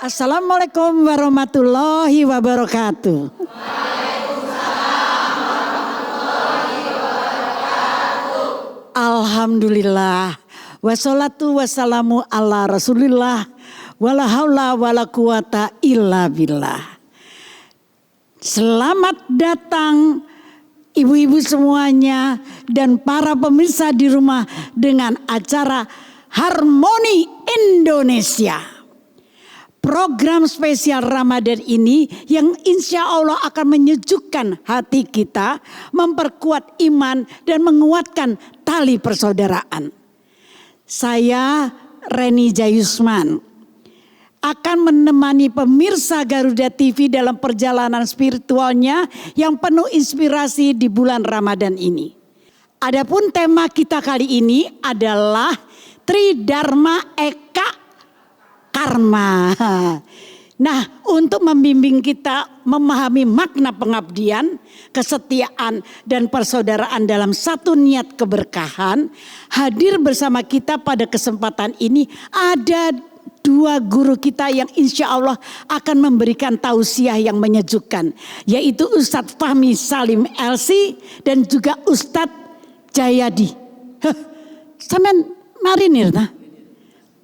Assalamualaikum warahmatullahi wabarakatuh. Alhamdulillah. Wassalatu wassalamu ala rasulillah. Wala haula wala quwata illa billah. Selamat datang ibu-ibu semuanya dan para pemirsa di rumah dengan acara Harmoni Indonesia. Program spesial Ramadan ini yang insya Allah akan menyejukkan hati kita, memperkuat iman dan menguatkan tali persaudaraan. Saya Reni Jayusman akan menemani pemirsa Garuda TV dalam perjalanan spiritualnya yang penuh inspirasi di bulan Ramadan ini. Adapun tema kita kali ini adalah Tridharma Eka Karma. Nah, untuk membimbing kita memahami makna pengabdian, kesetiaan, dan persaudaraan dalam satu niat keberkahan, hadir bersama kita pada kesempatan ini ada dua guru kita yang insya Allah akan memberikan tausiah yang menyejukkan, yaitu Ustadz Fahmi Salim LC dan juga Ustadz Jayadi. Sampean marinir nah?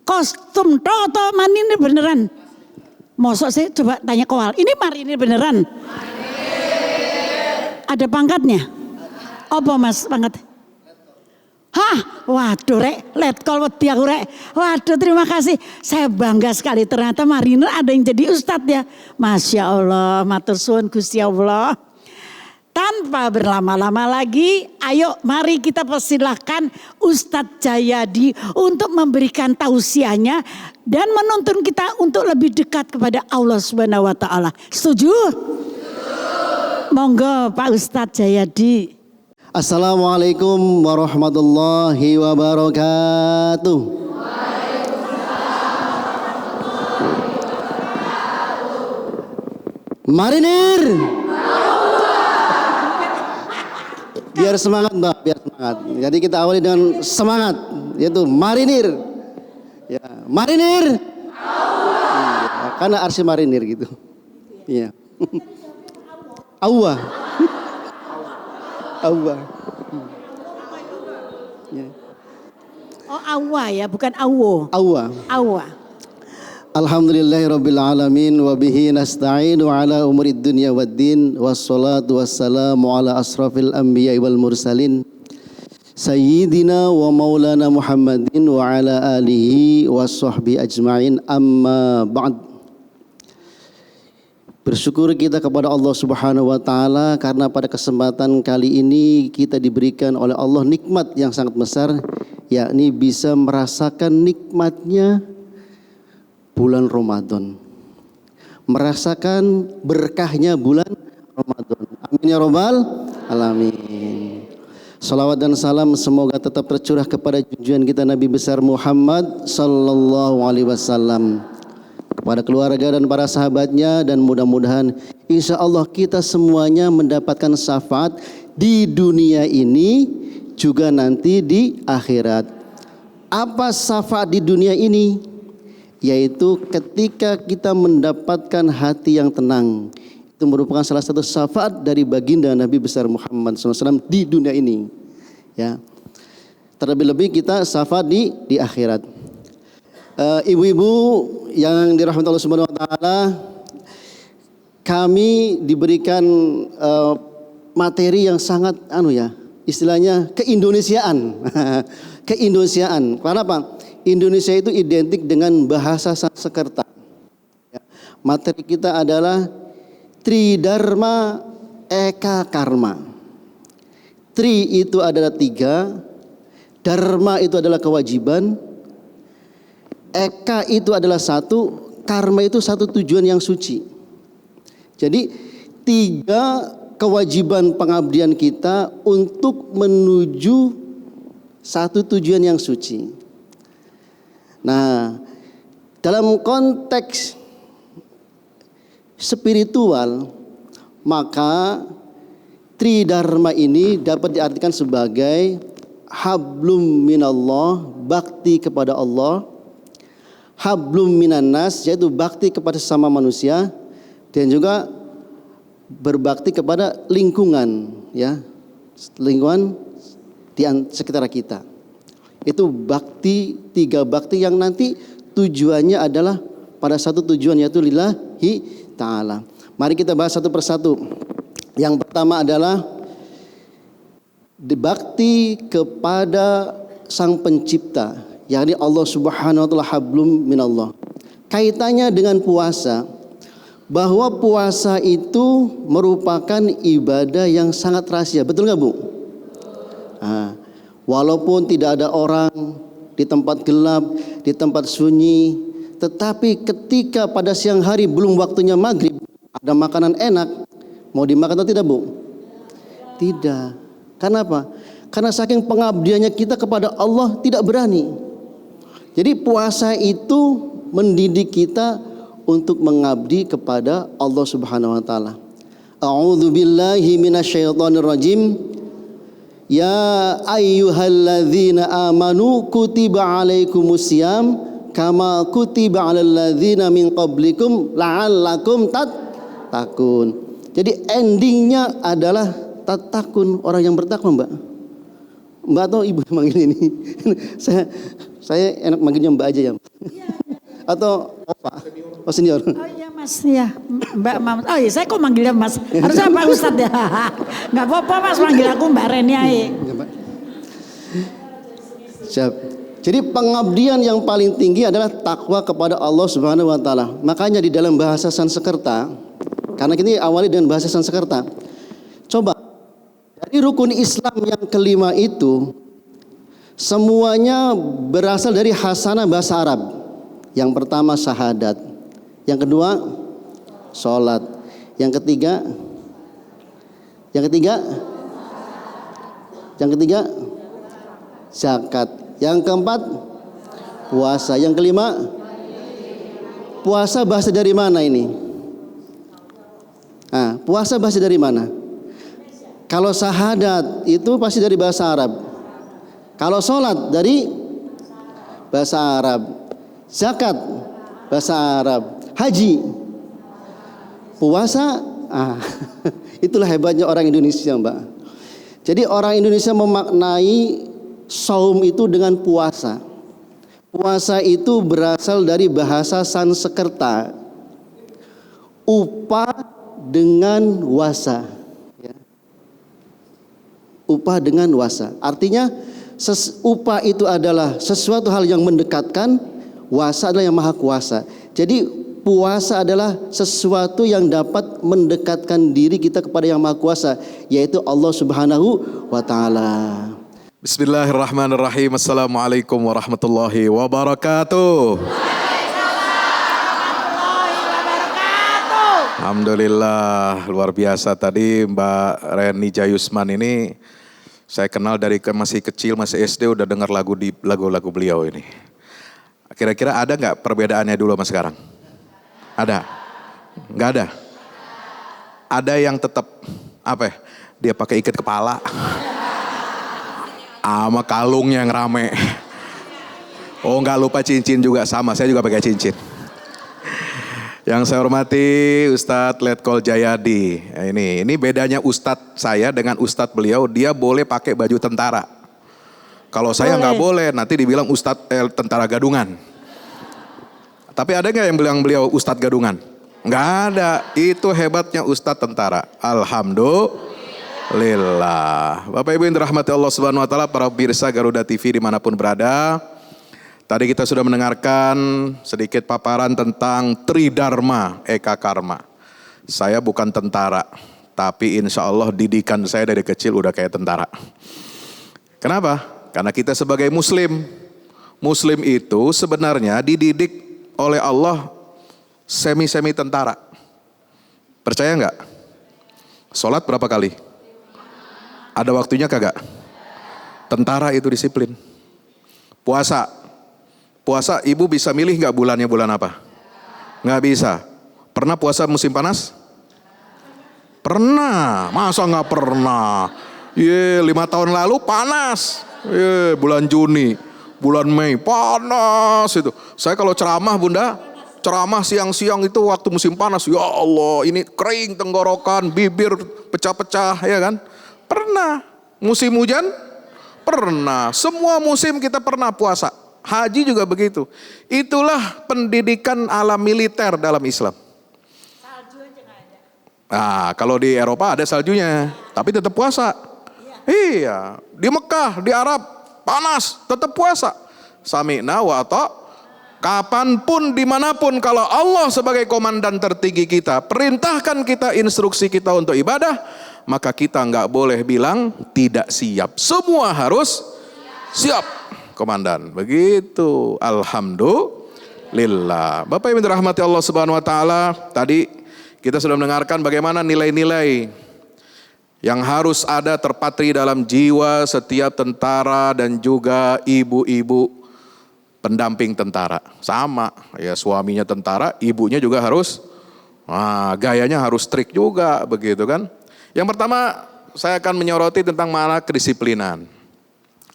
Kostum toto marinir beneran. Mosok saya coba tanya Kowal, ini marinir beneran? Ada pangkatnya? Apa mas pangkat? Hah, waduh rek, letkol wedi aku rek. Waduh terima kasih, saya bangga sekali ternyata marinir ada yang jadi ustadz ya. Masya Allah, matur suwun Gusti Allah. Tanpa berlama-lama lagi, ayo mari kita persilahkan Ustadz Jayadi untuk memberikan tausiahnya dan menuntun kita untuk lebih dekat kepada Allah Subhanahu wa taala. Setuju? Monggo Pak Ustadz Jayadi. Assalamualaikum warahmatullahi wabarakatuh. Marinir. Biar semangat Mbak, biar semangat. Jadi kita awali dengan semangat, yaitu marinir. Ya, marinir. Ya, karena arsi marinir gitu. Iya. Awa. Awa. Ya. Oh awa ya, bukan awo. Awa. Awa. Alhamdulillahirabbil alamin wa bihi nasta'inu ala umurid dunya waddin wassalatu wassalamu ala asrafil anbiya'i wal mursalin sayyidina wa maulana Muhammadin wa ala alihi washabbi ajma'in amma ba'd. Bersyukur kita kepada Allah Subhanahu wa taala karena pada kesempatan kali ini kita diberikan oleh Allah nikmat yang sangat besar, yakni bisa merasakan nikmatnya bulan Ramadan, merasakan berkahnya bulan Ramadan. Amin ya robbal alamin. Salawat dan salam semoga tetap tercurah kepada junjungan kita Nabi besar Muhammad sallallahu alaihi wasallam, kepada keluarga dan para sahabatnya, dan mudah-mudahan insya Allah kita semuanya mendapatkan syafaat di dunia ini juga nanti di akhirat. Apa syafaat di dunia ini? Yaitu ketika kita mendapatkan hati yang tenang. Itu merupakan salah satu syafaat dari baginda Nabi besar Muhammad SAW di dunia ini. Ya. Terlebih-lebih kita syafaat di akhirat. Ibu-ibu yang dirahmati Allah Subhanahu wa taala, kami diberikan materi yang sangat istilahnya keindonesiaan. Keindonesiaan. Karena apa? Indonesia itu identik dengan bahasa Sanskerta. Ya. Materi kita adalah Tridharma Eka Karma. Tri itu adalah 3, Dharma itu adalah kewajiban, Eka itu adalah 1, Karma itu satu tujuan yang suci. Jadi 3 kewajiban pengabdian kita untuk menuju satu tujuan yang suci. Nah, dalam konteks spiritual, maka Tridharma ini dapat diartikan sebagai hablum minallah, bakti kepada Allah, hablum minan nas, yaitu bakti kepada sesama manusia, dan juga berbakti kepada lingkungan, ya, lingkungan di sekitar kita. Itu bakti, 3 bakti yang nanti tujuannya adalah pada satu tujuan, yaitu lillahi ta'ala. Mari kita bahas satu persatu. Yang pertama adalah bakti kepada Sang Pencipta, yakni Allah Subhanahu wa taala, hablum minallah. Kaitannya dengan puasa, bahwa puasa itu merupakan ibadah yang sangat rahasia. Betul nggak, Bu? Walaupun tidak ada orang, di tempat gelap, di tempat sunyi, tetapi ketika pada siang hari belum waktunya maghrib, ada makanan enak, mau dimakan atau tidak, Bu? Tidak. Kenapa? Karena saking pengabdiannya kita kepada Allah tidak berani. Jadi puasa itu mendidik kita untuk mengabdi kepada Allah Subhanahu wa taala. A'udzu billahi minasyaitonir rajim. Ya ayyuhalladzina amanu kutiba alaikumusiyam kama kutiba alal ladzina min qablikum la'allakum tattaqun. Jadi endingnya adalah tattaqun, orang yang bertakwa, Mbak. Mbak atau Ibu manggil ini? saya enak manggilnya Mbak aja ya. Atau Opa? Oh senior. Oh iya Mas, ya Mbak Mamat. Oh iya saya kok manggilnya Mas. Harusnya Pak Ustadz ya. Nggak apa-apa Mas, manggil aku Mbak Reni aja. Siap. Jadi pengabdian yang paling tinggi adalah takwa kepada Allah Subhanahu wa taala. Makanya di dalam bahasa Sanskerta, karena ini awali dengan bahasa Sanskerta. Coba dari rukun Islam yang kelima itu semuanya berasal dari hasanah bahasa Arab. Yang pertama syahadat, yang kedua sholat, yang ketiga zakat, yang keempat puasa, yang kelima puasa bahasa dari mana ini? Puasa bahasa dari mana? Kalau syahadat itu pasti dari bahasa Arab. Kalau sholat dari bahasa Arab. Zakat bahasa Arab. Haji, puasa, itulah hebatnya orang Indonesia, Mbak. Jadi orang Indonesia memaknai saum itu dengan puasa. Puasa itu berasal dari bahasa Sanskerta, upah dengan wasa. Upah dengan wasa, artinya upah itu adalah sesuatu hal yang mendekatkan, wasa adalah yang maha kuasa. Jadi puasa adalah sesuatu yang dapat mendekatkan diri kita kepada yang maha kuasa, yaitu Allah Subhanahu wa taala. Bismillahirrahmanirrahim. Assalamualaikum warahmatullahi wabarakatuh. Alhamdulillah, luar biasa. Tadi Mbak Reni Jayusman ini saya kenal dari masih kecil, masih SD udah dengar lagu-lagu beliau ini. Kira-kira ada nggak perbedaannya dulu sama sekarang? Ada? Nggak ada? Ada yang tetap apa ya? Dia pakai ikat kepala, sama kalung yang rame. Oh nggak lupa cincin juga, sama saya juga pakai cincin. Yang saya hormati Ustadz Letkol Jayadi. Ini bedanya Ustadz saya dengan Ustadz beliau, dia boleh pakai baju tentara. Kalau saya nggak boleh, nanti dibilang Ustadz tentara gadungan. Tapi ada nggak yang bilang beliau Ustadz gadungan? Nggak ada. Itu hebatnya Ustadz tentara. Alhamdulillah. Bapak Ibu yang dirahmati Allah Subhanahu Wa Taala, para pemirsa Garuda TV dimanapun berada. Tadi kita sudah mendengarkan sedikit paparan tentang Tridharma Eka Karma. Saya bukan tentara, tapi insya Allah didikan saya dari kecil udah kayak tentara. Kenapa? Karena kita sebagai muslim, muslim itu sebenarnya dididik oleh Allah semi-semi tentara. Percaya nggak? Sholat berapa kali? Ada waktunya kagak? Tentara itu disiplin. Puasa ibu bisa milih nggak bulannya bulan apa? Nggak bisa. Pernah puasa musim panas? Pernah. Masa nggak pernah? 5 tahun lalu panas. Bulan Juni. bulan Mei, panas itu. Saya kalau ceramah Bunda, ceramah siang-siang itu waktu musim panas, ya Allah ini kering tenggorokan, bibir pecah-pecah ya kan. Pernah, musim hujan, pernah, semua musim kita pernah puasa. Haji juga begitu. Itulah pendidikan ala militer dalam Islam. Nah, kalau di Eropa ada saljunya, tapi tetap puasa. Iya, di Mekah, di Arab, panas, tetap puasa. Sami'na wa ata'. Kapanpun, dimanapun, kalau Allah sebagai komandan tertinggi kita, perintahkan kita, instruksi kita untuk ibadah, maka kita nggak boleh bilang tidak siap. Semua harus siap, komandan. Begitu, alhamdulillah. Bapak Ibu dirahmati Allah Subhanahu Wa Taala, tadi kita sudah mendengarkan bagaimana nilai-nilai yang harus ada terpatri dalam jiwa setiap tentara dan juga ibu-ibu pendamping tentara. Sama, ya suaminya tentara, ibunya juga harus, gayanya harus strict juga begitu kan. Yang pertama saya akan menyoroti tentang makna kedisiplinan.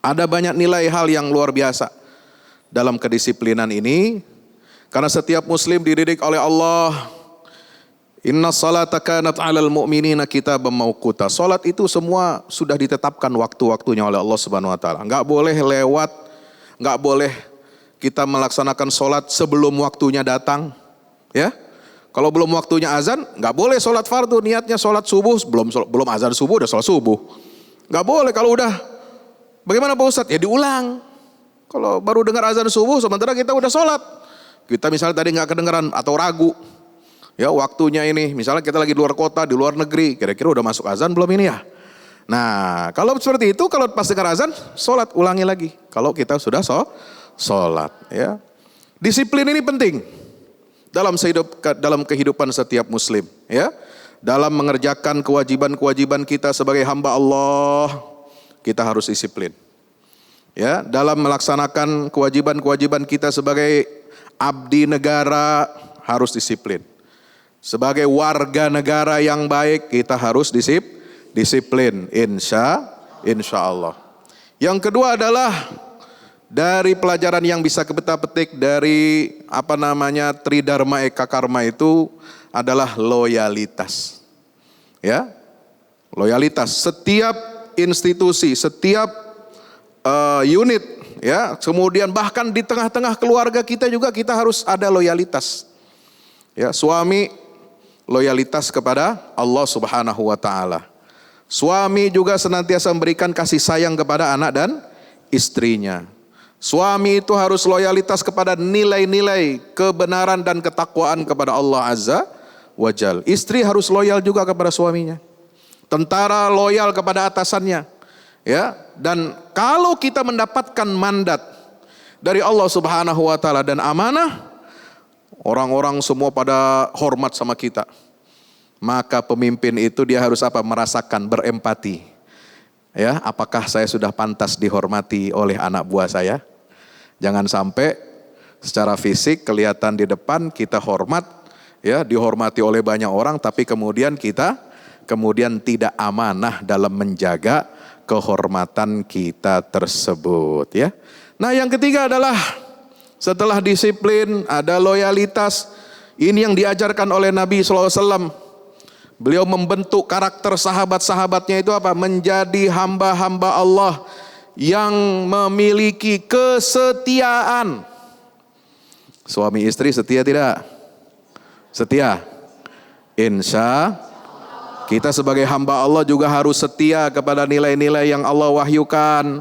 Ada banyak nilai hal yang luar biasa dalam kedisiplinan ini. Karena setiap muslim dididik oleh Allah. Inna salata kanat 'alal mu'minina kitaban mauquta. Salat itu semua sudah ditetapkan waktu-waktunya oleh Allah Subhanahu wa taala. Enggak boleh lewat, enggak boleh kita melaksanakan salat sebelum waktunya datang, ya. Kalau belum waktunya azan, enggak boleh salat fardu, niatnya salat subuh, belum azan subuh udah salat subuh. Enggak boleh kalau udah. Bagaimana Pak Ustadz? Ya diulang. Kalau baru dengar azan subuh sementara kita udah salat. Kita misalnya tadi enggak kedengaran atau ragu. Ya waktunya ini, misalnya kita lagi di luar kota, di luar negeri, kira-kira udah masuk azan belum ini ya? Nah kalau seperti itu, kalau pas dengar azan, sholat ulangi lagi. Kalau kita sudah sholat, ya. Disiplin ini penting dalam kehidupan setiap muslim, ya. Dalam mengerjakan kewajiban-kewajiban kita sebagai hamba Allah, kita harus disiplin. Ya, dalam melaksanakan kewajiban-kewajiban kita sebagai abdi negara harus disiplin. Sebagai warga negara yang baik kita harus disiplin, insya Allah. Yang kedua adalah dari pelajaran yang bisa kita petik dari Tridharma Eka Karma itu adalah loyalitas. Ya, loyalitas. Setiap institusi, setiap unit, ya, kemudian bahkan di tengah-tengah keluarga kita juga kita harus ada loyalitas. Ya, suami loyalitas kepada Allah Subhanahu wa taala. Suami juga senantiasa memberikan kasih sayang kepada anak dan istrinya. Suami itu harus loyalitas kepada nilai-nilai kebenaran dan ketakwaan kepada Allah Azza wa Jal. Istri harus loyal juga kepada suaminya. Tentara loyal kepada atasannya. Ya, dan kalau kita mendapatkan mandat dari Allah Subhanahu wa taala dan amanah, orang-orang semua pada hormat sama kita. Maka pemimpin itu dia harus merasakan, berempati. Ya, apakah saya sudah pantas dihormati oleh anak buah saya? Jangan sampai secara fisik kelihatan di depan kita hormat, ya, dihormati oleh banyak orang, tapi kemudian kita tidak amanah dalam menjaga kehormatan kita tersebut, ya. Nah, yang ketiga adalah setelah disiplin, ada loyalitas. Ini yang diajarkan oleh Nabi SAW. Beliau membentuk karakter sahabat-sahabatnya itu menjadi hamba-hamba Allah yang memiliki kesetiaan. Suami istri setia tidak? Setia. Insya kita sebagai hamba Allah juga harus setia kepada nilai-nilai yang Allah wahyukan,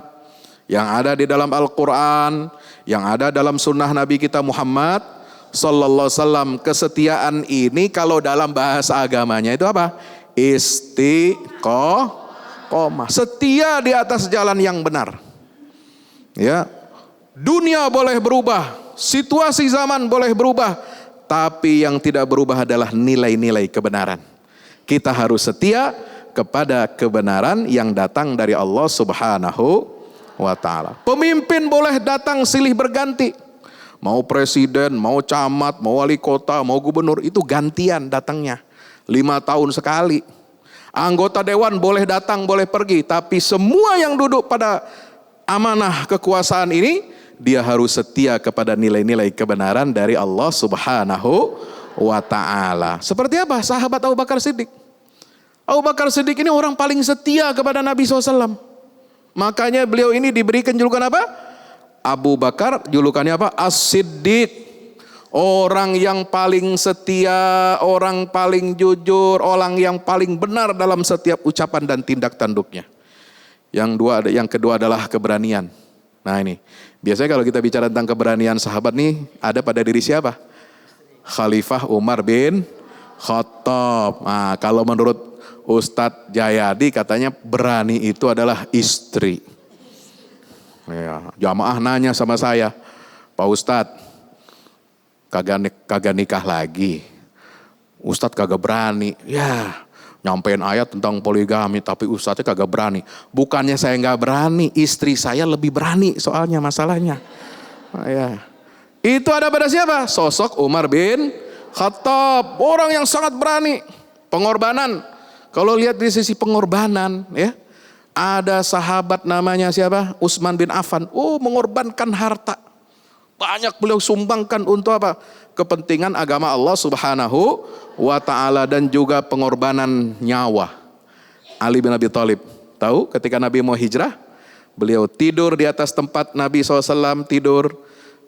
yang ada di dalam Al-Quran, yang ada dalam sunnah Nabi kita Muhammad Sallallahu Alaihi Wasallam. Kesetiaan ini kalau dalam bahasa agamanya itu istiqomah, setia di atas jalan yang benar. Ya, dunia boleh berubah, situasi zaman boleh berubah, tapi yang tidak berubah adalah nilai-nilai kebenaran. Kita harus setia kepada kebenaran yang datang dari Allah Subhanahu wa ta'ala. Pemimpin boleh datang silih berganti. Mau presiden, mau camat, mau wali kota, mau gubernur, itu gantian datangnya. 5 tahun sekali. Anggota dewan boleh datang, boleh pergi. Tapi semua yang duduk pada amanah kekuasaan ini dia harus setia kepada nilai-nilai kebenaran dari Allah Subhanahu wa ta'ala. Seperti apa? Sahabat Abu Bakar Siddiq. Abu Bakar Siddiq ini orang paling setia kepada Nabi SAW. Makanya beliau ini diberikan julukan apa? Abu Bakar, julukannya apa? As-Siddiq. Orang yang paling setia, orang paling jujur, orang yang paling benar dalam setiap ucapan dan tindak tanduknya. Yang kedua adalah keberanian. Nah ini, biasanya kalau kita bicara tentang keberanian sahabat nih, ada pada diri siapa? Khalifah Umar bin Khattab. Nah, kalau menurut Ustadz Jayadi katanya berani itu adalah istri. Ya, jamaah nanya sama saya, Pak Ustadz, kagak nikah lagi. Ustadz kagak berani. Ya, nyampein ayat tentang poligami tapi Ustadznya kagak berani. Bukannya saya nggak berani, istri saya lebih berani soalnya masalahnya. Ya. Itu ada pada siapa? Sosok Umar bin Khattab, orang yang sangat berani. Pengorbanan. Kalau lihat di sisi pengorbanan, ya, ada sahabat namanya siapa? Utsman bin Affan. Oh, mengorbankan harta. Banyak beliau sumbangkan untuk apa? Kepentingan agama Allah Subhanahu wa ta'ala dan juga pengorbanan nyawa. Ali bin Abi Thalib, tahu ketika Nabi mau hijrah, beliau tidur di atas tempat Nabi SAW tidur.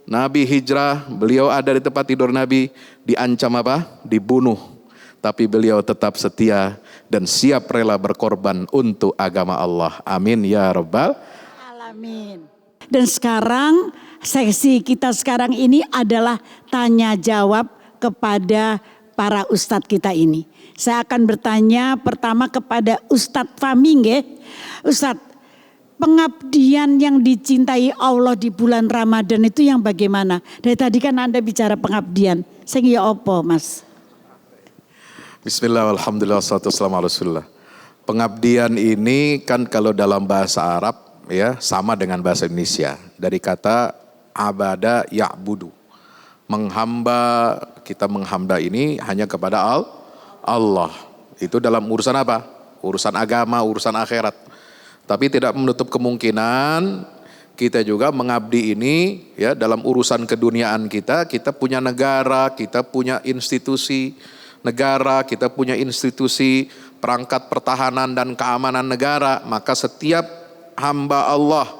Nabi hijrah, beliau ada di tempat tidur Nabi, diancam apa? Dibunuh. Tapi beliau tetap setia dan siap rela berkorban untuk agama Allah. Amin ya rabbal alamin. Dan sekarang sesi kita sekarang ini adalah tanya jawab kepada para ustadz kita ini. Saya akan bertanya pertama kepada Ustadz Fahmi nggih. Ustadz, pengabdian yang dicintai Allah di bulan Ramadan itu yang bagaimana? Dari tadi kan Anda bicara pengabdian. Sing ya apa, Mas? Bismillah, alhamdulillah, wassalatu wassalamu ala Rasulillah. Pengabdian ini kan kalau dalam bahasa Arab ya sama dengan bahasa Indonesia. Dari kata abada ya'budu. Menghamba, kita menghamba ini hanya kepada Allah. Itu dalam urusan apa? Urusan agama, urusan akhirat. Tapi tidak menutup kemungkinan kita juga mengabdi ini ya dalam urusan keduniaan kita punya negara, kita punya institusi negara, kita punya institusi perangkat pertahanan dan keamanan negara. Maka setiap hamba Allah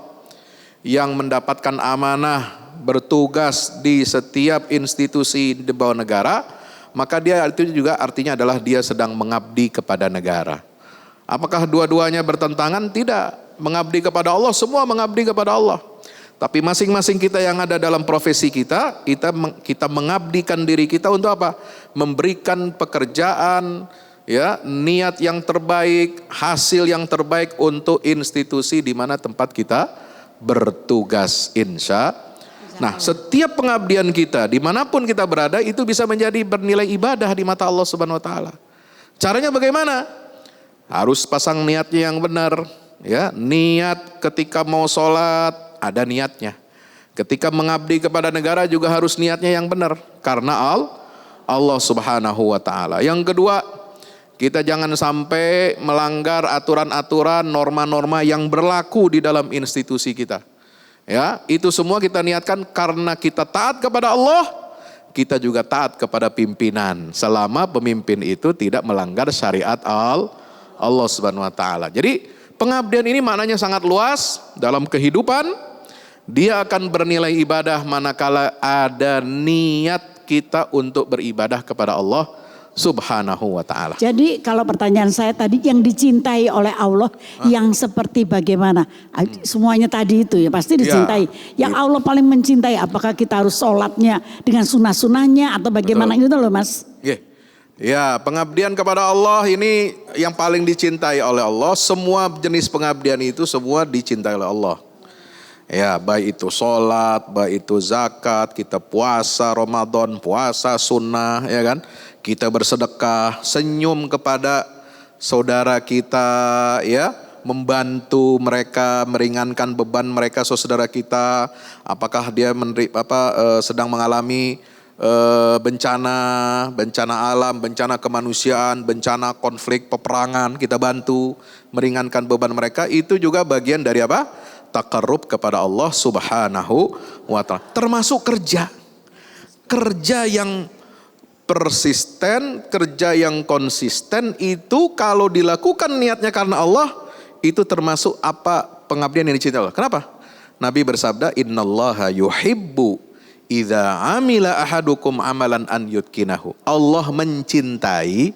yang mendapatkan amanah bertugas di setiap institusi di bawah negara, maka dia itu juga artinya adalah dia sedang mengabdi kepada negara. Apakah dua-duanya bertentangan? Tidak. Mengabdi kepada Allah, semua mengabdi kepada Allah. Tapi masing-masing kita yang ada dalam profesi kita mengabdikan diri kita untuk apa? Memberikan pekerjaan, ya, niat yang terbaik, hasil yang terbaik untuk institusi di mana tempat kita bertugas, insya. Nah, setiap pengabdian kita dimanapun kita berada itu bisa menjadi bernilai ibadah di mata Allah Subhanahu Wa Taala. Caranya bagaimana? Harus pasang niatnya yang benar, ya. Niat ketika mau sholat ada niatnya. Ketika mengabdi kepada negara juga harus niatnya yang benar karena Allah Subhanahu Wa Taala. Yang kedua, kita jangan sampai melanggar aturan-aturan, norma-norma yang berlaku di dalam institusi kita. Ya, itu semua kita niatkan karena kita taat kepada Allah, kita juga taat kepada pimpinan. Selama pemimpin itu tidak melanggar syariat Allah Subhanahu Wa Taala. Jadi pengabdian ini maknanya sangat luas dalam kehidupan. Dia akan bernilai ibadah manakala ada niat kita untuk beribadah kepada Allah Subhanahu wa ta'ala. Jadi kalau pertanyaan saya tadi yang dicintai oleh Allah yang seperti bagaimana? Semuanya tadi itu ya pasti dicintai. Yang Allah paling mencintai apakah kita harus sholatnya dengan sunnah-sunnahnya atau bagaimana? Betul. Itu loh Mas. Ya, pengabdian kepada Allah ini yang paling dicintai oleh Allah. Semua jenis pengabdian itu semua dicintai oleh Allah. Ya, baik itu sholat, baik itu zakat, kita puasa Ramadan, puasa sunnah, ya kan? Kita bersedekah, senyum kepada saudara kita, ya, membantu mereka, meringankan beban mereka, saudara kita. Apakah dia sedang mengalami bencana alam, bencana kemanusiaan, bencana konflik, peperangan, kita bantu meringankan beban mereka. Itu juga bagian dari apa? taqarrub kepada Allah Subhanahu wa ta'ala. Termasuk kerja. Kerja yang persisten, kerja yang konsisten itu kalau dilakukan niatnya karena Allah, itu termasuk apa pengabdian yang dicintai Allah. Kenapa? Nabi bersabda, innallaha yuhibbu idza amila ahadukum amalan an yutkinahu. Allah mencintai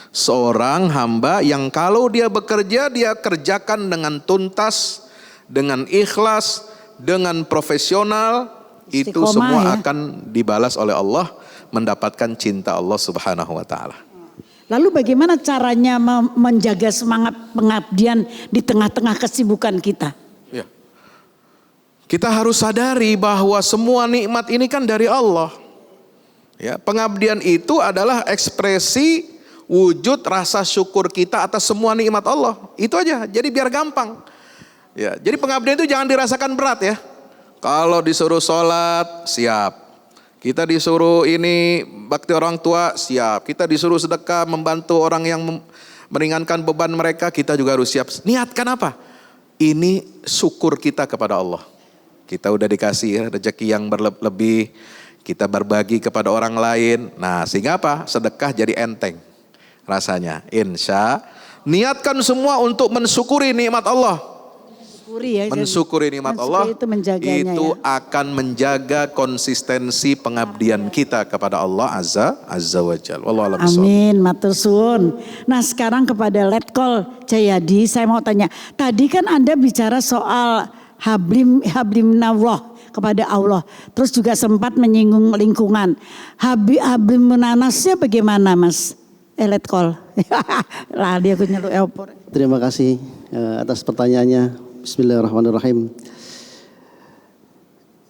seorang hamba yang kalau dia bekerja, dia kerjakan dengan tuntas, dengan ikhlas, dengan profesional, itu Istiqomah, semua ya. akan dibalas oleh Allah, mendapatkan cinta Allah Subhanahu wa ta'ala. Lalu bagaimana caranya menjaga semangat pengabdian di tengah-tengah kesibukan kita? Ya. Kita harus sadari bahwa semua nikmat ini kan dari Allah. Ya, pengabdian itu adalah ekspresi wujud rasa syukur kita atas semua nikmat Allah. Itu aja. Jadi biar gampang. Ya, jadi pengabdian itu jangan dirasakan berat ya. Kalau disuruh sholat, siap. Kita disuruh ini bakti orang tua, siap. Kita disuruh sedekah, membantu orang yang meringankan beban mereka, kita juga harus siap. Niatkan apa? Ini syukur kita kepada Allah. Kita udah dikasih rezeki yang berlebih, kita berbagi kepada orang lain. Nah, sehingga apa? Sedekah jadi enteng rasanya. Insya, niatkan semua untuk mensyukuri nikmat Allah. Mensyukuri nikmat Allah itu akan menjaga konsistensi pengabdian kita kepada Allah Azza wa Jalla. Wallahu a'lam bishawab. Amin, matur suwun. Nah, sekarang kepada Letkol Jayadi saya mau tanya. Tadi kan Anda bicara soal hablimnallah kepada Allah. Terus juga sempat menyinggung lingkungan. Hablimnanasnya bagaimana, Mas? Letkol. Lah dia aku nyeluk opor. Terima kasih atas pertanyaannya. Bismillahirrahmanirrahim.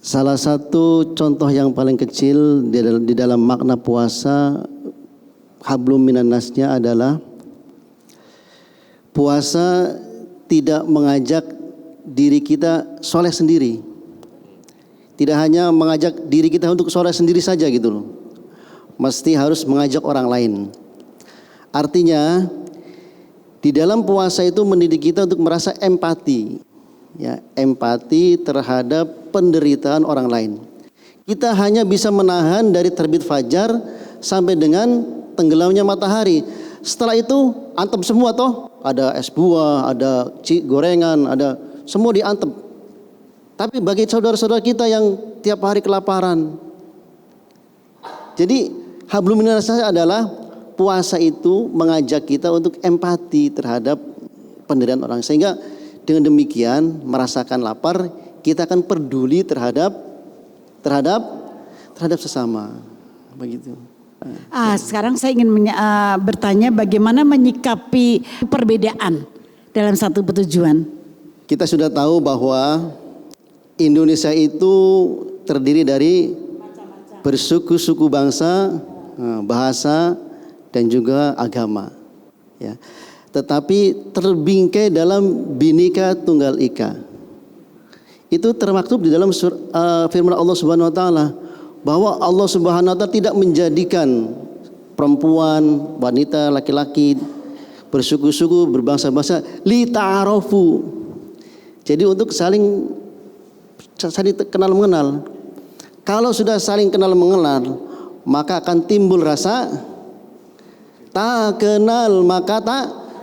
Salah satu contoh yang paling kecil di dalam makna puasa hablum minannasnya adalah puasa tidak mengajak diri kita soleh sendiri. Tidak hanya mengajak diri kita untuk soleh sendiri saja gitu loh. Mesti harus mengajak orang lain. Artinya di dalam puasa itu mendidik kita untuk merasa empati, ya, empati terhadap penderitaan orang lain. Kita hanya bisa menahan dari terbit fajar sampai dengan tenggelamnya matahari. Setelah itu antem semua toh, ada es buah, ada gorengan, ada semua diantem. Tapi bagi saudara-saudara kita yang tiap hari kelaparan, jadi hablum minas adalah puasa itu mengajak kita untuk empati terhadap penderitaan orang. Sehingga dengan demikian merasakan lapar, kita akan peduli terhadap sesama. Begitu. Sekarang saya ingin bertanya bagaimana menyikapi perbedaan dalam satu tujuan. Kita sudah tahu bahwa Indonesia itu terdiri dari bersuku-suku bangsa, bahasa, dan juga agama, ya. Tetapi terbingkai dalam Bhinneka Tunggal Ika. Itu termaktub di dalam firman Allah Subhanahu Wa Taala bahwa Allah Subhanahu Wa Taala tidak menjadikan perempuan, wanita, laki-laki, bersuku-suku, berbangsa-bangsa li ta'arofu. Jadi untuk saling kenal mengenal. Kalau sudah saling kenal mengenal, maka akan timbul rasa tak kenal maka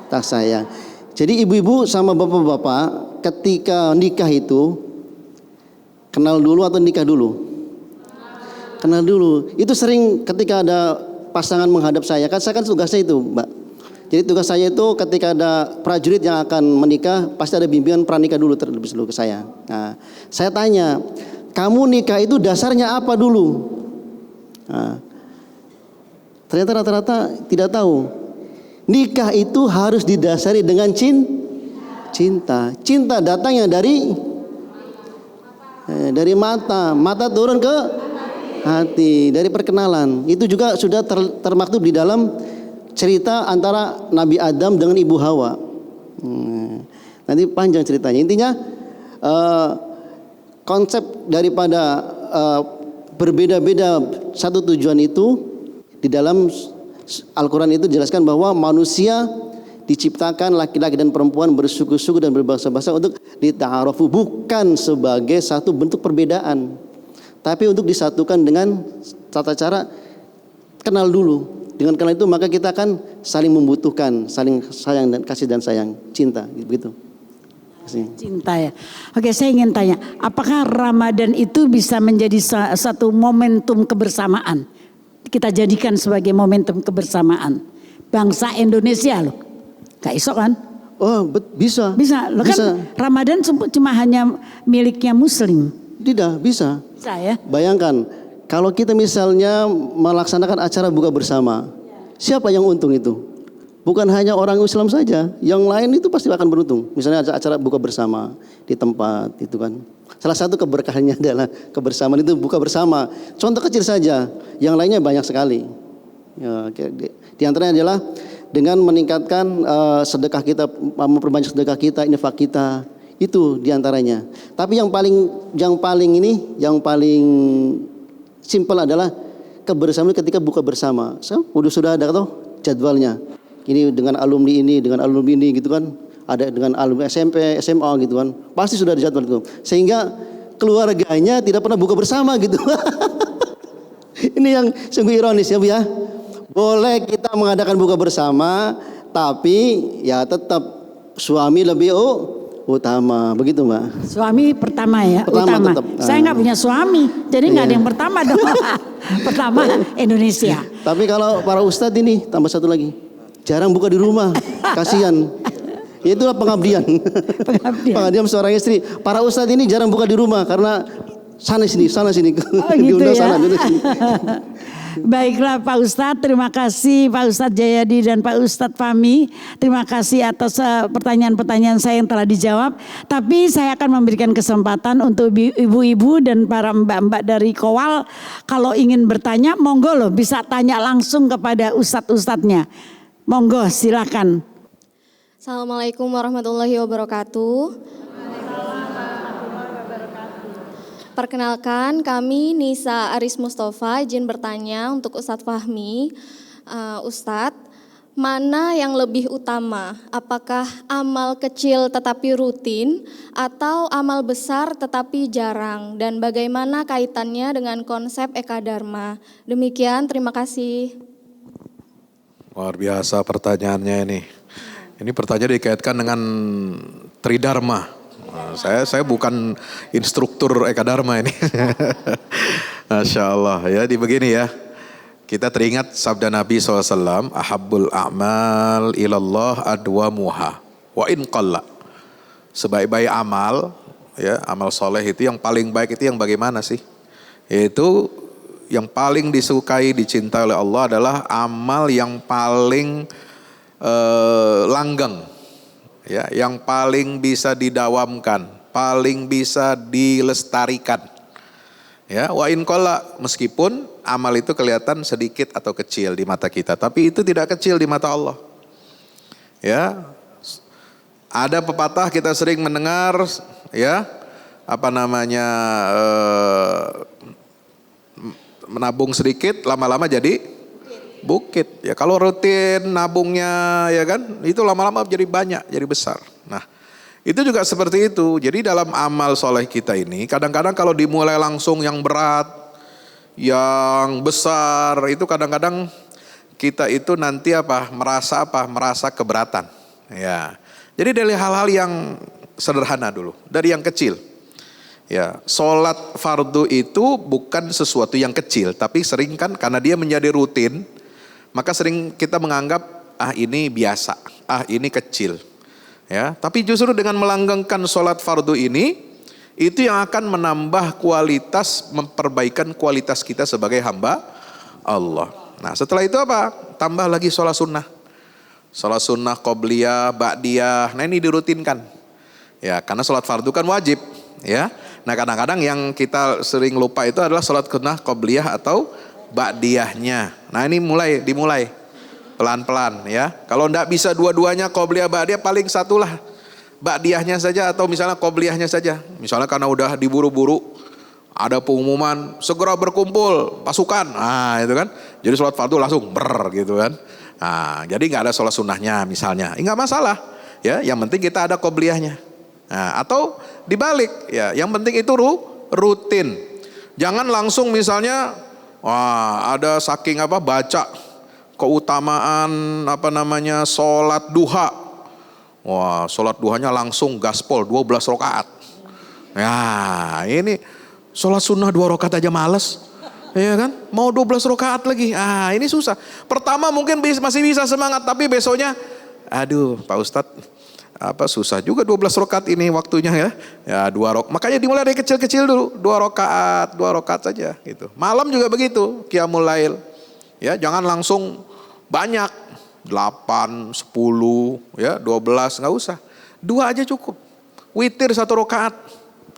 tak sayang. Jadi ibu-ibu sama bapak-bapak ketika nikah itu kenal dulu atau nikah dulu? Kenal dulu. Itu sering ketika ada pasangan menghadap saya, kan saya kan tugasnya itu, Mbak. Jadi tugas saya itu ketika ada prajurit yang akan menikah, pasti ada bimbingan pranikah dulu terlebih dahulu ke saya. Nah, saya tanya, kamu nikah itu dasarnya apa dulu? Nah, ternyata rata-rata tidak tahu. Nikah itu harus didasari dengan cinta. Cinta datangnya dari mata turun ke hati, dari perkenalan. Itu juga sudah termaktub di dalam cerita antara Nabi Adam dengan Ibu Hawa. Nanti panjang ceritanya. Intinya konsep daripada berbeda-beda satu tujuan itu di dalam Al-Quran itu dijelaskan bahwa manusia Diciptakan laki-laki dan perempuan bersuku-suku dan berbahasa-bahasa untuk dita'arafu, bukan sebagai satu bentuk perbedaan, tapi untuk disatukan dengan tata cara kenal dulu. Dengan kenal itu maka kita akan saling membutuhkan, saling sayang dan kasih dan sayang, cinta, begitu. Cinta ya. Oke, saya ingin tanya, apakah Ramadan itu bisa menjadi satu momentum kebersamaan? Kita jadikan sebagai momentum kebersamaan bangsa Indonesia loh. Gak iso kan? Oh, bisa. Bisa. Loh bisa. Kan Ramadan cuma hanya miliknya Muslim. Tidak, bisa. Bisa ya. Bayangkan kalau kita misalnya melaksanakan acara buka bersama, siapa yang untung itu? Bukan hanya orang Islam saja, yang lain itu pasti akan beruntung. Misalnya acara buka bersama di tempat itu kan. Salah satu keberkahannya adalah kebersamaan itu buka bersama. Contoh kecil saja, yang lainnya banyak sekali. Ya, di antaranya adalah dengan meningkatkan sedekah kita, memperbanyak sedekah kita, infak kita, itu di antaranya. Tapi yang paling simpel adalah kebersamaan ketika buka bersama. Sudah ada tuh jadwalnya. Ini dengan alumni ini gitu kan. Ada dengan alumni SMP, SMA gitu kan. Pasti sudah ada jadwal itu. Sehingga keluarganya tidak pernah buka bersama gitu. Ini yang sungguh ironis ya Bu ya. Boleh kita mengadakan buka bersama, tapi ya tetap suami lebih utama, begitu Mbak. Suami pertama ya, utama. Tetap. Saya nggak punya suami, jadi nggak ada yang pertama dong. Pertama Indonesia. Tapi kalau para ustadz ini tambah satu lagi, jarang buka di rumah, kasihan. Itulah pengabdian. Pengabdian seorang istri. Para ustadz ini jarang buka di rumah karena sana sini. Oh, gitu diundang ya? sana, diundang sini. Baiklah Pak Ustadz, terima kasih Pak Ustadz Jayadi dan Pak Ustadz Fahmi. Terima kasih atas pertanyaan-pertanyaan saya yang telah dijawab. Tapi saya akan memberikan kesempatan untuk ibu-ibu dan para mbak-mbak dari Kowal. Kalau ingin bertanya, monggo loh, bisa tanya langsung kepada ustadz-ustadznya. Monggo silakan. Assalamualaikum warahmatullahi wabarakatuh. Perkenalkan, kami Nisa Aris Mustafa, izin bertanya untuk Ustadz Fahmi. Ustadz, mana yang lebih utama? Apakah amal kecil tetapi rutin atau amal besar tetapi jarang? Dan bagaimana kaitannya dengan konsep Eka Dharma? Demikian, terima kasih. Luar biasa pertanyaannya ini. Ini pertanyaan dikaitkan dengan Tridharma. Nah, saya bukan instruktur Eka Dharma ini. Masya Allah ya, begini ya. Kita teringat sabda Nabi SAW, ahabbul a'mal ilallah adwamuha wa in qalla. Sebaik-baik amal, ya amal soleh itu yang paling baik itu yang bagaimana sih? Yaitu yang paling disukai, dicintai oleh Allah adalah amal yang paling langgeng. Ya, yang paling bisa didawamkan, paling bisa dilestarikan. Ya, wa in qalla, meskipun amal itu kelihatan sedikit atau kecil di mata kita, tapi itu tidak kecil di mata Allah. Ya. Ada pepatah kita sering mendengar, ya. Menabung sedikit lama-lama jadi bukit. Ya kalau rutin nabungnya ya kan, itu lama-lama jadi banyak, jadi besar. Nah, itu juga seperti itu. Jadi dalam amal soleh kita ini, kadang-kadang kalau dimulai langsung yang berat, yang besar, itu kadang-kadang kita itu nanti merasa keberatan. Ya. Jadi dari hal-hal yang sederhana dulu, dari yang kecil. Ya, sholat fardu itu bukan sesuatu yang kecil, tapi sering kan karena dia menjadi rutin, maka sering kita menganggap ini biasa, ini kecil. Ya, tapi justru dengan melanggengkan sholat fardu ini, itu yang akan menambah kualitas, memperbaikan kualitas kita sebagai hamba Allah. Nah setelah itu apa? Tambah lagi sholat sunnah. Sholat sunnah, qobliyah, ba'diyah, nah ini dirutinkan. Ya, karena sholat fardu kan wajib. Ya, nah kadang-kadang yang kita sering lupa itu adalah sholat sunnah, qobliyah atau ba'diyahnya. Nah ini dimulai pelan-pelan ya. Kalau enggak bisa dua-duanya qobliyah ba'diyah, paling satulah ba'diyahnya saja atau misalnya qobliyahnya saja. Misalnya karena udah diburu-buru, ada pengumuman segera berkumpul pasukan. Nah itu kan. Jadi sholat fardu langsung gitu kan. Nah, jadi nggak ada sholat sunnahnya misalnya, nggak masalah. Ya, yang penting kita ada qobliyahnya. Nah, atau dibalik, ya, yang penting itu rutin. Jangan langsung misalnya, wah ada saking baca keutamaan sholat duha. Wah, sholat duhanya langsung gaspol 12 rakaat. Ya, ini sholat sunnah 2 rakaat aja males. Ya kan? Mau 12 rakaat lagi. Ini susah. Pertama mungkin masih bisa semangat, tapi besoknya aduh, Pak Ustadz, susah juga 12 rakaat ini waktunya ya. Ya 2 rakaat. Makanya dimulai dari kecil-kecil dulu, 2 rakaat saja gitu. Malam juga begitu, qiyamul lail. Ya, jangan langsung banyak. 8, 10, ya 12, nggak usah. 2 aja cukup. Witir 1 rakaat.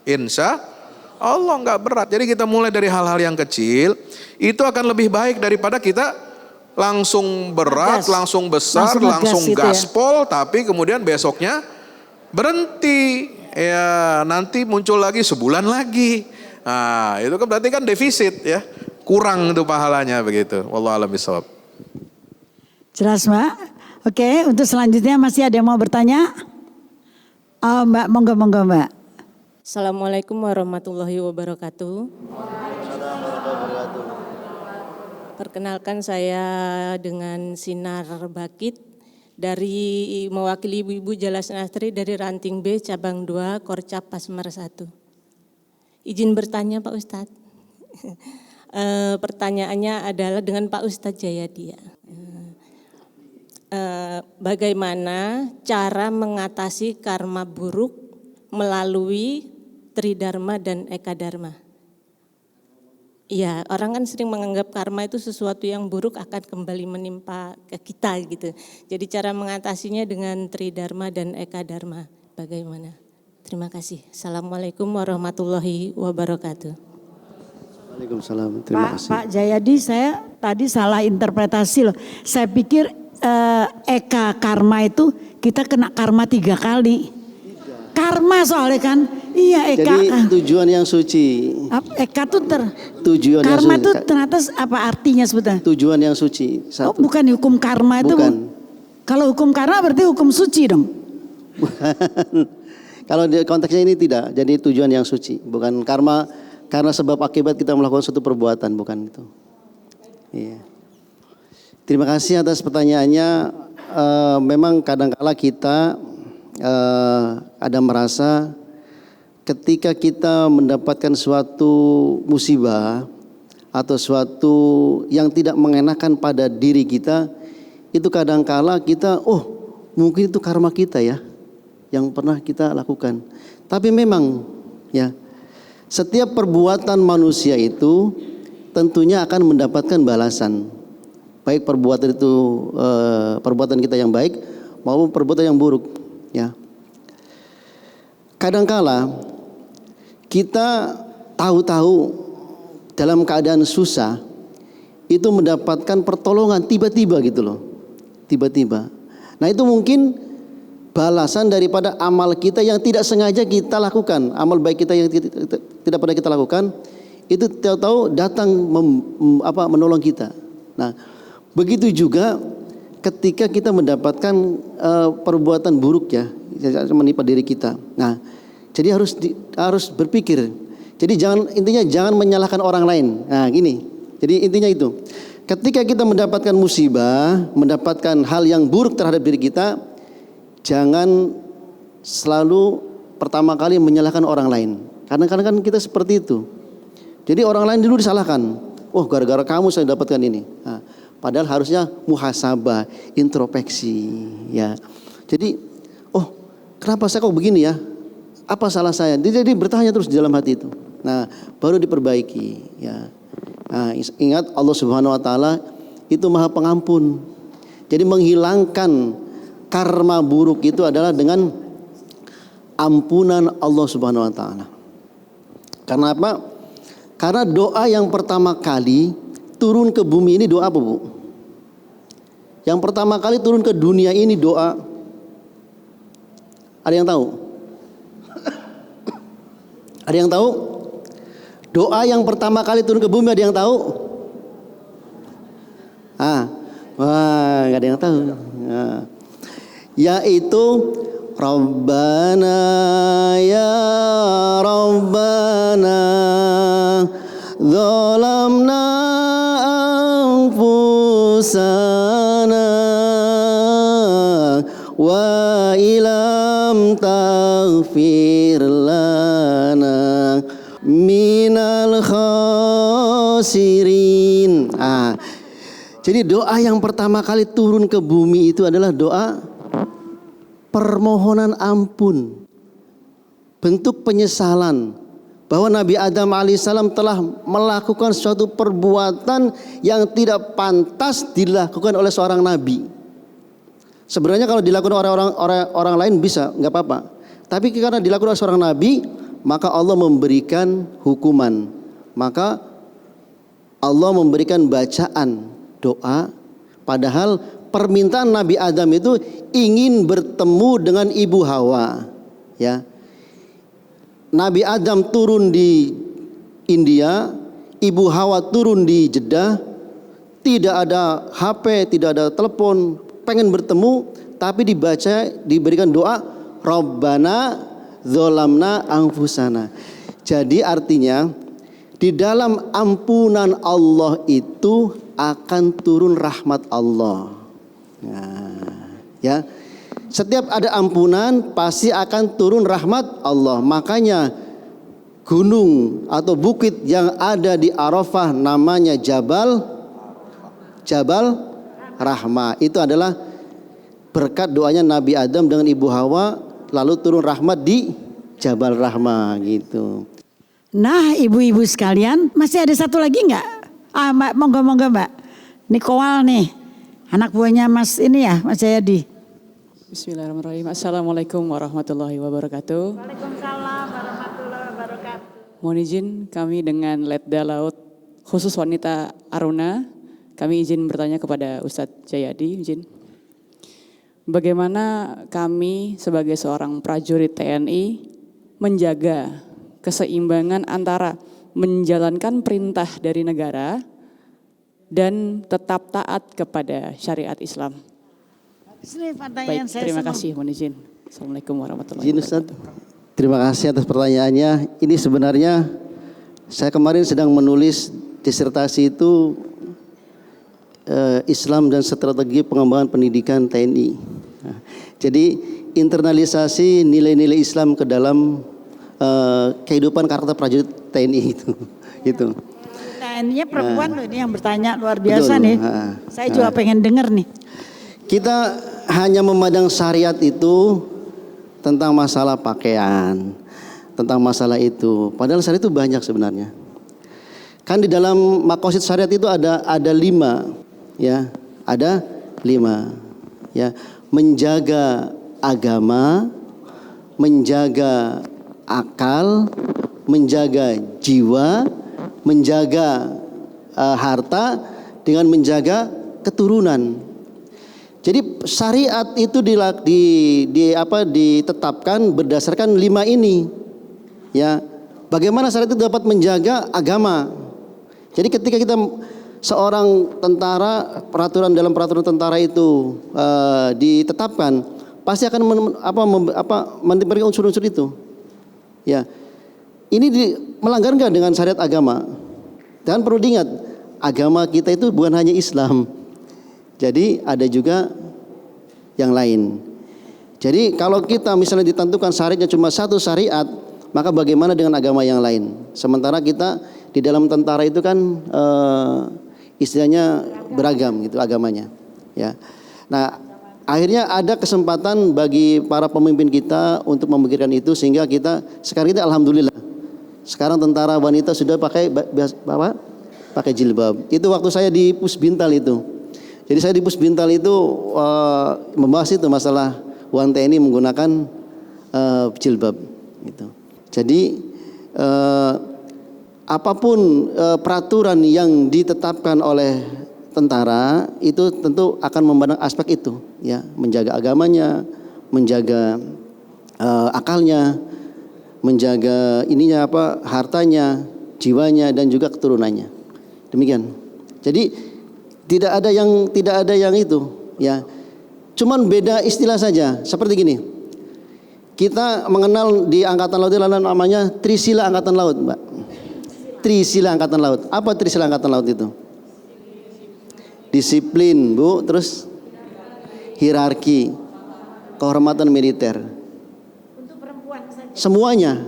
Insya Allah nggak berat. Jadi kita mulai dari hal-hal yang kecil, itu akan lebih baik daripada kita langsung berat, langsung besar, langsung gaspol, tapi kemudian besoknya berhenti. Ya, nanti muncul lagi sebulan lagi. Nah, itu kan berarti kan defisit ya. Kurang itu pahalanya begitu. Wallahu a'lam bishawab. Jelas Mbak. Oke, untuk selanjutnya masih ada yang mau bertanya? Oh, Mbak, monggo Mbak. Assalamualaikum warahmatullahi wabarakatuh. Perkenalkan saya dengan Sinar Bakit dari mewakili Ibu-Ibu Jalas Nastri dari Ranting B Cabang 2 Korcap Pasmar 1. Izin bertanya Pak Ustadz. Pertanyaannya adalah dengan Pak Ustadz Jayadia. Bagaimana cara mengatasi karma buruk melalui Tridharma dan Ekadharma? Iya, orang kan sering menganggap karma itu sesuatu yang buruk akan kembali menimpa ke kita gitu. Jadi cara mengatasinya dengan Tridharma dan Ekadharma bagaimana? Terima kasih. Assalamualaikum warahmatullahi wabarakatuh. Waalaikumsalam. Terima kasih. Pak Jayadi, saya tadi salah interpretasi loh. Saya pikir Eka karma itu kita kena karma 3 kali. Karma soalnya kan. Iya Eka. Jadi tujuan yang suci. Eka tuh Tujuan karma yang suci. tuh ternyata apa artinya sebetulnya? Tujuan yang suci. Oh, bukan hukum karma itu. Bukan. Kalau hukum karma berarti hukum suci dong. Kalau di konteksnya ini tidak. Jadi tujuan yang suci. Bukan karma karena sebab akibat kita melakukan suatu perbuatan. Bukan itu. Iya. Terima kasih atas pertanyaannya. Memang kadang-kala kita ada merasa ketika kita mendapatkan suatu musibah atau suatu yang tidak mengenakan pada diri kita, itu kadang-kala kita, mungkin itu karma kita ya, yang pernah kita lakukan. Tapi memang ya, setiap perbuatan manusia itu tentunya akan mendapatkan balasan. Baik perbuatan itu perbuatan kita yang baik maupun perbuatan yang buruk ya. Kadangkala kita tahu-tahu dalam keadaan susah itu mendapatkan pertolongan tiba-tiba gitu loh. Tiba-tiba. Nah, itu mungkin balasan daripada amal kita yang tidak sengaja kita lakukan. Amal baik kita yang tidak pernah kita lakukan itu tahu-tahu datang menolong kita. Nah, begitu juga ketika kita mendapatkan perbuatan buruk ya, menimpa diri kita. Nah, jadi harus berpikir. Jadi intinya jangan menyalahkan orang lain. Nah, gini. Jadi intinya itu. Ketika kita mendapatkan musibah, mendapatkan hal yang buruk terhadap diri kita, jangan selalu pertama kali menyalahkan orang lain. Karena kan kita seperti itu. Jadi orang lain dulu disalahkan. Oh, gara-gara kamu saya dapatkan ini. Nah, padahal harusnya muhasabah, introspeksi, ya. Jadi, kenapa saya kok begini ya? Apa salah saya? Jadi bertanya terus di dalam hati itu. Nah, baru diperbaiki, ya. Nah, ingat Allah Subhanahu wa taala itu Maha Pengampun. Jadi menghilangkan karma buruk itu adalah dengan ampunan Allah Subhanahu wa taala. Karena apa? Karena doa yang pertama kali turun ke bumi ini doa apa, Bu? Yang pertama kali turun ke dunia ini doa. Ada yang tahu? Ada yang tahu? Doa yang pertama kali turun ke bumi ada yang tahu? nggak ada yang tahu. Nah, yaitu Rabbana ya Rabbana zalamna anfusana wa ilam taghfir lana minal khasirin. Jadi doa yang pertama kali turun ke bumi itu adalah doa permohonan ampun, bentuk penyesalan bahwa Nabi Adam alaihissalam telah melakukan suatu perbuatan yang tidak pantas dilakukan oleh seorang nabi. Sebenarnya kalau dilakukan orang lain bisa, nggak apa-apa. Tapi karena dilakukan oleh seorang nabi, maka Allah memberikan hukuman. Maka Allah memberikan bacaan doa, padahal permintaan Nabi Adam itu ingin bertemu dengan ibu Hawa. Ya, Nabi Adam turun di India, ibu Hawa turun di Jeddah, tidak ada HP, tidak ada telepon, pengen bertemu, tapi diberikan doa Rabbana zolamna anfusana. Jadi artinya di dalam ampunan Allah itu akan turun rahmat Allah. Nah, ya, setiap ada ampunan pasti akan turun rahmat Allah. Makanya gunung atau bukit yang ada di Arafah namanya Jabal Rahmah. Itu adalah berkat doanya Nabi Adam dengan ibu Hawa, lalu turun rahmat di Jabal Rahmah gitu. Nah, ibu-ibu sekalian, masih ada satu lagi nggak? Mbak, monggo Mbak. Nikoal nih, anak buahnya Mas ini ya, Mas Jayadi. Bismillahirrahmanirrahim. Assalamualaikum warahmatullahi wabarakatuh. Waalaikumsalam warahmatullahi wabarakatuh. Mohon izin kami dengan Letda Laut khusus wanita Aruna, kami izin bertanya kepada Ustadz Jayadi, izin. Bagaimana kami sebagai seorang prajurit TNI menjaga keseimbangan antara menjalankan perintah dari negara dan tetap taat kepada syariat Islam. Baik, terima kasih, mohon izin. Assalamualaikum warahmatullahi wabarakatuh. Terima kasih atas pertanyaannya. Ini sebenarnya saya kemarin sedang menulis disertasi itu Islam dan strategi pengembangan pendidikan TNI. Nah, jadi internalisasi nilai-nilai Islam ke dalam kehidupan karakter prajurit TNI itu. Gitu. TNI-nya perempuan loh ini yang bertanya luar biasa Betul. nih. Saya juga pengen denger nih. Kita hanya memandang syariat itu tentang masalah pakaian, tentang masalah itu. Padahal syariat itu banyak sebenarnya. Kan di dalam maqasid syariat itu ada 5, ya, ada 5, ya, menjaga agama, menjaga akal, menjaga jiwa, menjaga harta, dengan menjaga keturunan. Jadi syariat itu ditetapkan berdasarkan 5 ini. Ya, bagaimana syariat itu dapat menjaga agama? Jadi ketika kita seorang tentara, dalam peraturan tentara itu ditetapkan, pasti akan memberikan unsur-unsur itu. Ya, ini melanggar nggak dengan syariat agama? Dan perlu diingat, agama kita itu bukan hanya Islam. Jadi ada juga yang lain. Jadi kalau kita misalnya ditentukan syariatnya cuma satu syariat, maka bagaimana dengan agama yang lain? Sementara kita di dalam tentara itu kan istilahnya beragam gitu agamanya. Ya. Nah, akhirnya ada kesempatan bagi para pemimpin kita untuk memikirkan itu, sehingga sekarang kita alhamdulillah sekarang tentara wanita sudah pakai jilbab. Itu waktu saya di Pusbintal itu. Jadi saya di Pusbintal itu membahas itu masalah wanita ini menggunakan jilbab gitu. Jadi apapun peraturan yang ditetapkan oleh tentara itu tentu akan memandang aspek itu, ya, menjaga agamanya, menjaga akalnya, menjaga hartanya, jiwanya, dan juga keturunannya. Demikian. Jadi tidak ada yang itu, Ya. Cuman beda istilah saja. Seperti gini. Kita mengenal di angkatan laut itu namanya Trisila Angkatan Laut, Mbak. Trisila Angkatan Laut. Apa Trisila Angkatan Laut itu? Disiplin, Bu, terus hierarki, kehormatan militer. Untuk perempuan saja. Semuanya.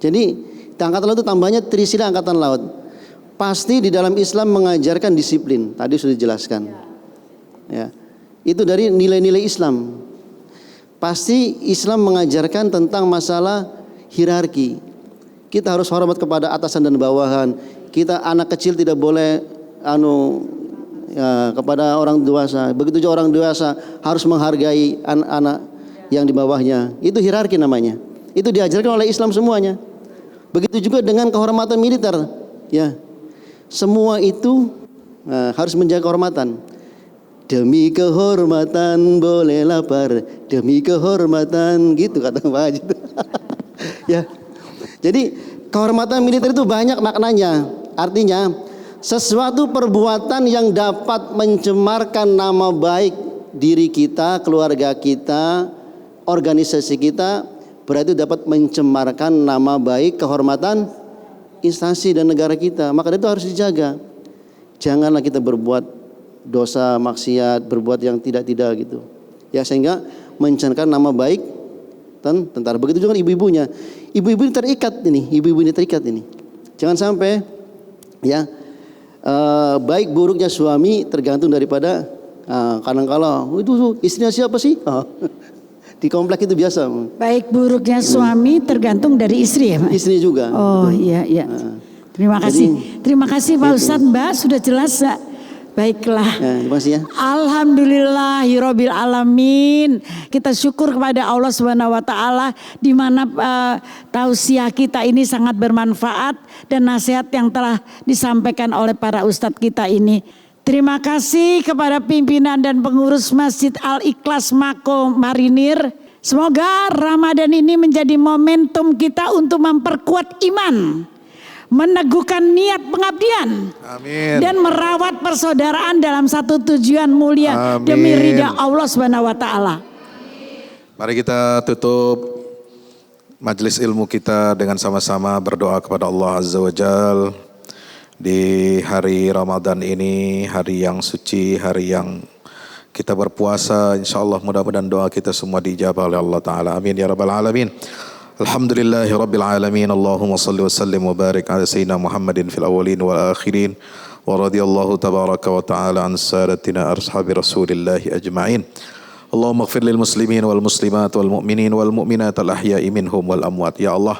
Jadi di Angkatan Laut itu tambahnya Trisila Angkatan Laut. Pasti di dalam Islam mengajarkan disiplin. Tadi sudah dijelaskan. Ya. Itu dari nilai-nilai Islam. Pasti Islam mengajarkan tentang masalah hierarki. Kita harus hormat kepada atasan dan bawahan. Kita anak kecil tidak boleh kepada orang dewasa. Begitu juga orang dewasa harus menghargai anak-anak yang di bawahnya. Itu hierarki namanya. Itu diajarkan oleh Islam semuanya. Begitu juga dengan kehormatan militer. Ya, semua itu harus menjaga kehormatan. Demi kehormatan boleh lapar, demi kehormatan, gitu kata Pak Haji. Ya. Jadi kehormatan militer itu banyak maknanya. Artinya sesuatu perbuatan yang dapat mencemarkan nama baik diri kita, keluarga kita, organisasi kita, berarti dapat mencemarkan nama baik, kehormatan instansi dan negara kita. Maka itu harus dijaga. Janganlah kita berbuat dosa, maksiat, berbuat yang tidak-tidak gitu. Ya, sehingga mencemarkan nama baik tentara. Begitu juga ibu-ibunya. Ibu-ibu ini terikat ini, ibu-ibu ini terikat ini. Jangan sampai ya baik buruknya suami tergantung daripada kadang-kala itu istrinya siapa sih? Di komplek itu biasa. Baik buruknya suami tergantung dari istri ya, Pak? Istri juga. Oh iya iya. Terima kasih. Terima kasih Pak Ustadz, Mbak, sudah jelas. Baiklah. Ya, terima kasih ya. Alhamdulillahirabbil alamin. Kita syukur kepada Allah Subhanahu wa taala di mana tausiah kita ini sangat bermanfaat dan nasihat yang telah disampaikan oleh para ustadz kita ini. Terima kasih kepada pimpinan dan pengurus Masjid Al-Ikhlas Mako Marinir. Semoga Ramadan ini menjadi momentum kita untuk memperkuat iman, meneguhkan niat pengabdian, amin, dan merawat persaudaraan dalam satu tujuan mulia, amin, demi ridha Allah Subhanahu wa taala. Mari kita tutup majelis ilmu kita dengan sama-sama berdoa kepada Allah Azza wa Jal di hari Ramadan ini, hari yang suci, hari yang kita berpuasa. Insyaallah mudah-mudahan doa kita semua dijabah oleh Allah Ta'ala. Amin ya rabbal alamin. Alhamdulillahi rabbil alamin. Allahumma salli wa sallim wa barik ala sayyidina Muhammadin fil awwalin wal akhirin. Wa radiyallahu tabaraka wa ta'ala an sadatina ashabi rasulillahi ajma'in. Allahumma ighfir lil muslimin wal muslimat wal mu'minin wal mu'minat al ahya'i minhum wal amwat. Ya Allah,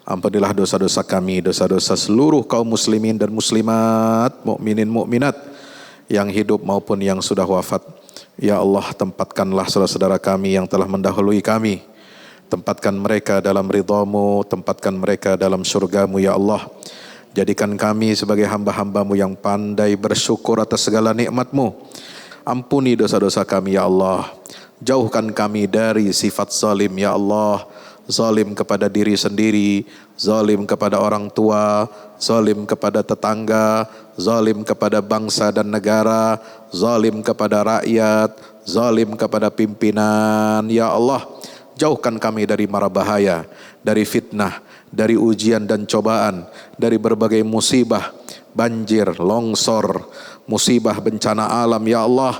ampunilah dosa-dosa kami, dosa-dosa seluruh kaum muslimin dan muslimat, mukminin mukminat yang hidup maupun yang sudah wafat. Ya Allah, tempatkanlah saudara-saudara kami yang telah mendahului kami. Tempatkan mereka dalam ridhamu, tempatkan mereka dalam surgamu ya Allah. Jadikan kami sebagai hamba-hambamu yang pandai bersyukur atas segala nikmatmu. Ampuni dosa-dosa kami ya Allah. Jauhkan kami dari sifat zalim ya Allah. Zalim kepada diri sendiri, zalim kepada orang tua, zalim kepada tetangga, zalim kepada bangsa dan negara, zalim kepada rakyat, zalim kepada pimpinan ya Allah. Jauhkan kami dari mara bahaya, dari fitnah, dari ujian dan cobaan, dari berbagai musibah, banjir, longsor, musibah bencana alam ya Allah.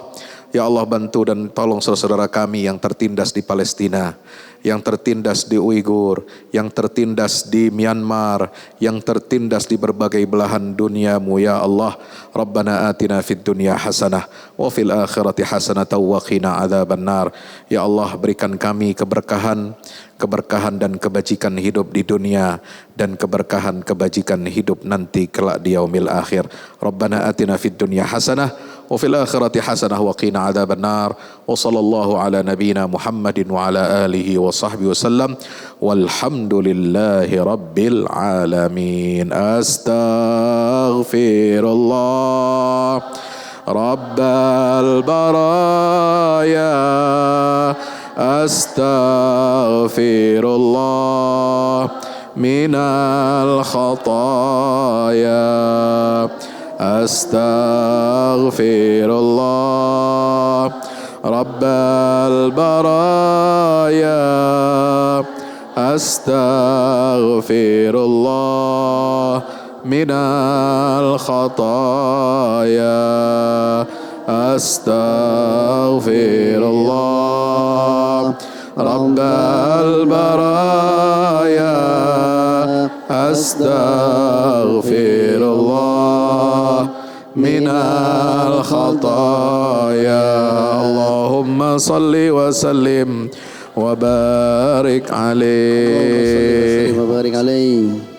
Ya Allah, bantu dan tolong saudara-saudara kami yang tertindas di Palestina, yang tertindas di Uighur, yang tertindas di Myanmar, yang tertindas di berbagai belahan duniamu ya Allah. Rabbana atina fid dunya hasanah wa fil akhirati hasanah wa qina adzabannar. Ya Allah, berikan kami keberkahan dan kebajikan hidup di dunia dan keberkahan kebajikan hidup nanti kelak di yaumil akhir. Rabbana atina fid dunya hasanah wa fil akhirati hasanah wa qina adzabannar. Wa sallallahu ala nabiyyina Muhammadin wa ala alihi wa sahbihi wasallam. Walhamdulillahi rabbil alamin. Astaghfirullah rabbal baraya. Astaghfirullah minal khataya. astaghfirullah rabbal baraya astaghfirullah minal khataya astaghfirullah rabbal baraya astaghfirullah minal khataya Allahumma salli wa sallim wa barik alaih. Allahumma salli wa sallim wa barik alaih.